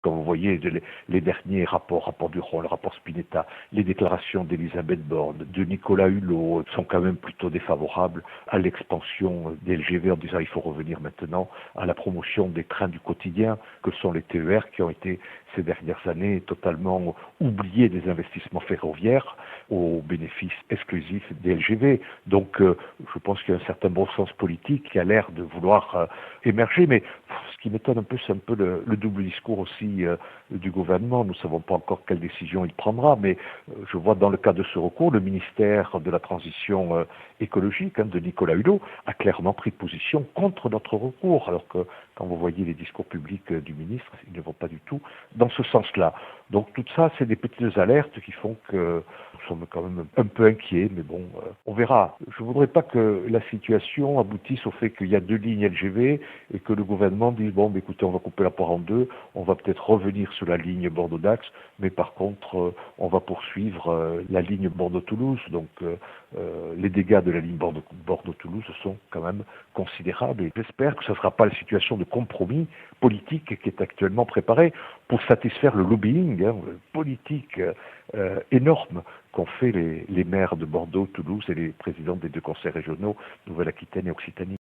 Quand vous voyez les derniers rapports du Rhône, le rapport Spinetta, les déclarations d'Elisabeth Borne, de Nicolas Hulot sont quand même plutôt défavorables à l'expansion des LGV en disant il faut revenir maintenant à la promotion des trains du quotidien que sont les TER qui ont été ces dernières années totalement oubliés des investissements ferroviaires au bénéfice exclusif des LGV. Donc je pense qu'il y a un certain bon sens politique qui a l'air de vouloir émerger, mais ce qui m'étonne un peu, c'est un peu le double discours aussi du gouvernement. Nous ne savons pas encore quelle décision il prendra, mais je vois dans le cas de ce recours, le ministère de la Transition écologique de Nicolas Hulot a clairement pris position contre notre recours, alors que quand vous voyez les discours publics du ministre, ils ne vont pas du tout dans ce sens-là. Donc tout ça, c'est des petites alertes qui font que nous sommes quand même un peu inquiets, mais bon, on verra. Je ne voudrais pas que la situation aboutisse au fait qu'il y a 2 lignes LGV et que le gouvernement dise, bon, écoutez, on va couper la poire en 2, on va peut-être revenir sur la ligne Bordeaux-Dax, mais par contre, on va poursuivre la ligne Bordeaux-Toulouse. Donc les dégâts de la ligne Bordeaux-Toulouse sont quand même considérables et j'espère que ce ne sera pas la situation de compromis politique qui est actuellement préparée pour satisfaire le lobbying politique énorme qu'ont fait les maires de Bordeaux, Toulouse et les présidents des 2 conseils régionaux, Nouvelle-Aquitaine et Occitanie.